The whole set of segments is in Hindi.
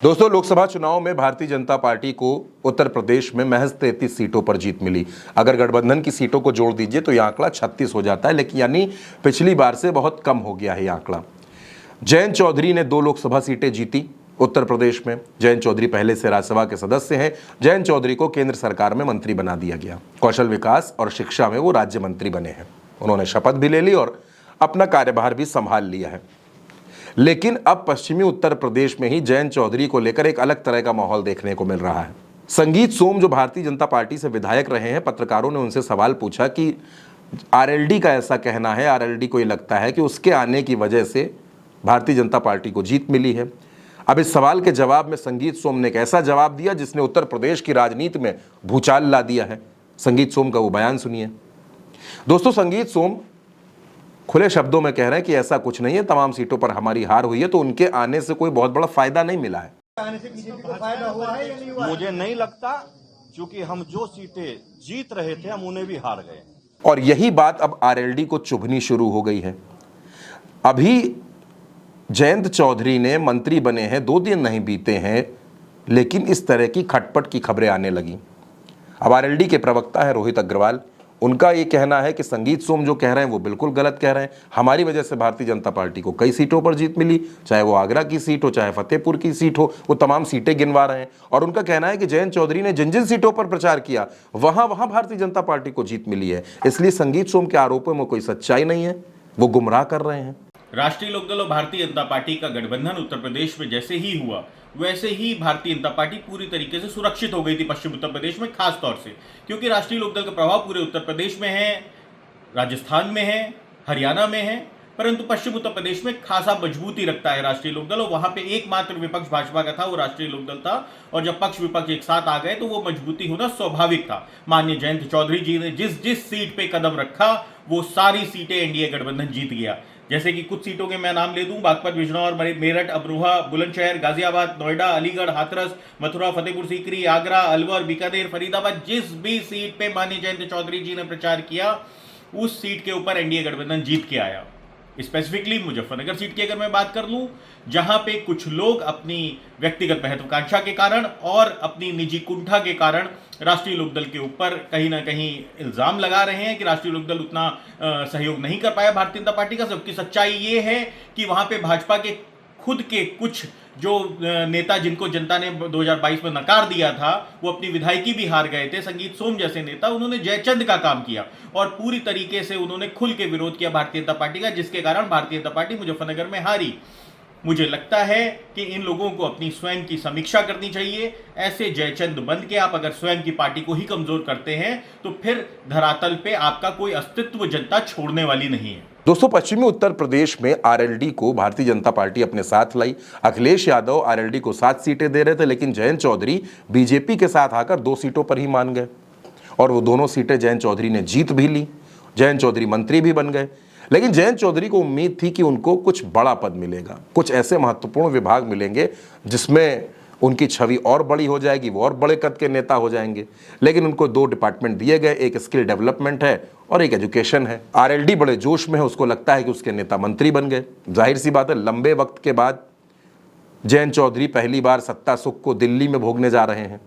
दोस्तों, लोकसभा चुनाव में भारतीय जनता पार्टी को उत्तर प्रदेश में महज 33 सीटों पर जीत मिली। अगर गठबंधन की सीटों को जोड़ दीजिए तो यह आंकड़ा 36 हो जाता है, लेकिन यानी पिछली बार से बहुत कम हो गया है यह आंकड़ा। जयंत चौधरी ने 2 लोकसभा सीटें जीती उत्तर प्रदेश में। जयंत चौधरी पहले से राज्यसभा के सदस्य हैं। जयंत चौधरी को केंद्र सरकार में मंत्री बना दिया गया। कौशल विकास और शिक्षा में वो राज्य मंत्री बने हैं। उन्होंने शपथ भी ले ली और अपना कार्यभार भी संभाल लिया है। लेकिन अब पश्चिमी उत्तर प्रदेश में ही जयंत चौधरी को लेकर एक अलग तरह का माहौल देखने को मिल रहा है। संगीत सोम जो भारतीय जनता पार्टी से विधायक रहे हैं, पत्रकारों ने उनसे सवाल पूछा कि आरएलडी का ऐसा कहना है, आरएलडी को ये लगता है कि उसके आने की वजह से भारतीय जनता पार्टी को जीत मिली है। अब इस सवाल के जवाब में संगीत सोम ने एक ऐसा जवाब दिया जिसने उत्तर प्रदेश की राजनीति में भूचाल ला दिया है। संगीत सोम का वो बयान सुनिए। दोस्तों, संगीत सोम खुले शब्दों में कह रहे हैं कि ऐसा कुछ नहीं है, तमाम सीटों पर हमारी हार हुई है, तो उनके आने से कोई बहुत बड़ा फायदा नहीं मिला है। आने से बीजेपी को फायदा हुआ है या नहीं हुआ? मुझे नहीं लगता, क्योंकि हम जो सीटें जीत रहे थे हम उन्हें भी हार गए। और यही बात अब आरएलडी को चुभनी शुरू हो गई है। अभी जयंत चौधरी ने मंत्री बने हैं, 2 दिन नहीं बीते हैं, लेकिन इस तरह की खटपट की खबरें आने लगी। अब आरएलडी के प्रवक्ता है रोहित अग्रवाल, उनका ये कहना है कि संगीत सोम जो कह रहे हैं वो बिल्कुल गलत कह रहे हैं। हमारी वजह से भारतीय जनता पार्टी को कई सीटों पर जीत मिली, चाहे वो आगरा की सीट हो, चाहे फतेहपुर की सीट हो, वो तमाम सीटें गिनवा रहे हैं। और उनका कहना है कि जयंत चौधरी ने जिन जिन सीटों पर प्रचार किया वहां भारतीय जनता पार्टी को जीत मिली है। इसलिए संगीत सोम के आरोपों में कोई सच्चाई नहीं है, वो गुमराह कर रहे हैं। राष्ट्रीय लोकदल और भारतीय जनता पार्टी का गठबंधन उत्तर प्रदेश में जैसे ही हुआ, वैसे ही भारतीय जनता पार्टी पूरी तरीके से सुरक्षित हो गई थी पश्चिम उत्तर प्रदेश में, खास तौर से क्योंकि राष्ट्रीय लोकदल का प्रभाव पूरे उत्तर प्रदेश में है, राजस्थान में है, हरियाणा में है, परंतु पश्चिम उत्तर प्रदेश में खासा मजबूती रखता है राष्ट्रीय लोकदल। और वहां पे एकमात्र विपक्ष भाजपा का था, वो राष्ट्रीय लोकदल था। और जब पक्ष विपक्ष एक साथ आ गए तो वो मजबूती होना स्वाभाविक था। माननीय जयंत चौधरी जी ने जिस जिस सीट पे कदम रखा वो सारी सीटें एनडीए गठबंधन जीत गया। जैसे कि कुछ सीटों के मैं नाम ले दूं, बागपत, बिजनौर, मेरठ, अमरोहा, बुलंदशहर, गाजियाबाद, नोएडा, अलीगढ़, हाथरस, मथुरा, फतेहपुर सीकरी, आगरा, अलवर, बीकानेर, फरीदाबाद, जिस भी सीट पे माननीय जयंत चौधरी जी ने प्रचार किया उस सीट के ऊपर एनडीए गठबंधन जीत के आया। स्पेसिफिकली मुजफ्फरनगर सीट की अगर मैं बात कर लूं, जहां पे कुछ लोग अपनी व्यक्तिगत महत्वाकांक्षा के कारण और अपनी निजी कुंठा के कारण राष्ट्रीय लोकदल के ऊपर कहीं ना कहीं इल्जाम लगा रहे हैं कि राष्ट्रीय लोकदल उतना सहयोग नहीं कर पाया भारतीय जनता पार्टी का। सबकी सच्चाई ये है कि वहां पे भाजपा के खुद के कुछ जो नेता जिनको जनता ने 2022 में नकार दिया था, वो अपनी विधायकी भी हार गए थे। संगीत सोम जैसे नेता, उन्होंने जयचंद का काम किया और पूरी तरीके से उन्होंने खुल के विरोध किया भारतीय जनता पार्टी का, जिसके कारण भारतीय जनता पार्टी मुजफ्फरनगर में हारी। मुझे लगता है कि इन लोगों को अपनी स्वयं की समीक्षा करनी चाहिए। ऐसे जयचंद बन के आप अगर स्वयं की पार्टी को ही कमजोर करते हैं तो फिर धरातल पे आपका कोई अस्तित्व जनता छोड़ने वाली नहीं है। दोस्तों, पश्चिमी उत्तर प्रदेश में आरएलडी को भारतीय जनता पार्टी अपने साथ लाई। अखिलेश यादव आरएलडी को 7 सीटें दे रहे थे, लेकिन जयंत चौधरी बीजेपी के साथ आकर 2 सीटों पर ही मान गए और वो दोनों सीटें जयंत चौधरी ने जीत भी ली। जयंत चौधरी मंत्री भी बन गए। लेकिन जयंत चौधरी को उम्मीद थी कि उनको कुछ बड़ा पद मिलेगा, कुछ ऐसे महत्वपूर्ण विभाग मिलेंगे जिसमें उनकी छवि और बड़ी हो जाएगी, वो और बड़े कद के नेता हो जाएंगे। लेकिन उनको 2 डिपार्टमेंट दिए गए, एक स्किल डेवलपमेंट है और एक एजुकेशन है। आरएलडी बड़े जोश में है, उसको लगता है कि उसके नेता मंत्री बन गए। जाहिर सी बात है, लंबे वक्त के बाद जयंत चौधरी पहली बार सत्ता सुख को दिल्ली में भोगने जा रहे हैं।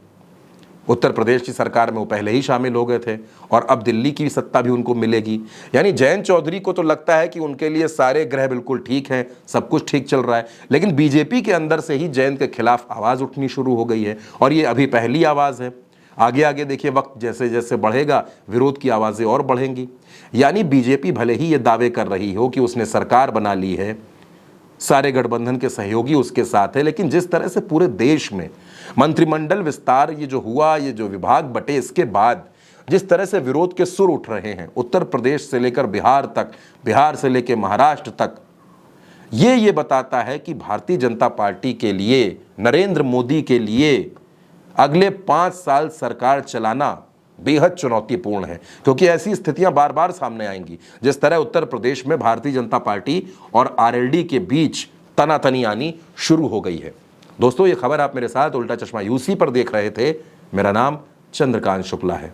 उत्तर प्रदेश की सरकार में वो पहले ही शामिल हो गए थे और अब दिल्ली की सत्ता भी उनको मिलेगी। यानी जयंत चौधरी को तो लगता है कि उनके लिए सारे ग्रह बिल्कुल ठीक हैं, सब कुछ ठीक चल रहा है। लेकिन बीजेपी के अंदर से ही जयंत के खिलाफ आवाज़ उठनी शुरू हो गई है और ये अभी पहली आवाज़ है। आगे आगे देखिए, वक्त जैसे जैसे बढ़ेगा विरोध की आवाज़ें और बढ़ेंगी। यानी बीजेपी भले ही ये दावे कर रही हो कि उसने सरकार बना ली है, सारे गठबंधन के सहयोगी उसके साथ है, लेकिन जिस तरह से पूरे देश में मंत्रिमंडल विस्तार ये जो हुआ, ये जो विभाग बटे, इसके बाद जिस तरह से विरोध के सुर उठ रहे हैं उत्तर प्रदेश से लेकर बिहार तक, बिहार से लेकर महाराष्ट्र तक, ये बताता है कि भारतीय जनता पार्टी के लिए, नरेंद्र मोदी के लिए अगले 5 साल सरकार चलाना बेहद चुनौतीपूर्ण है, क्योंकि ऐसी स्थितियां बार बार सामने आएंगी। जिस तरह उत्तर प्रदेश में भारतीय जनता पार्टी और आरएलडी के बीच तनातनी आनी शुरू हो गई है। दोस्तों, ये खबर आप मेरे साथ उल्टा चश्मा यूसी पर देख रहे थे। मेरा नाम चंद्रकांत शुक्ला है।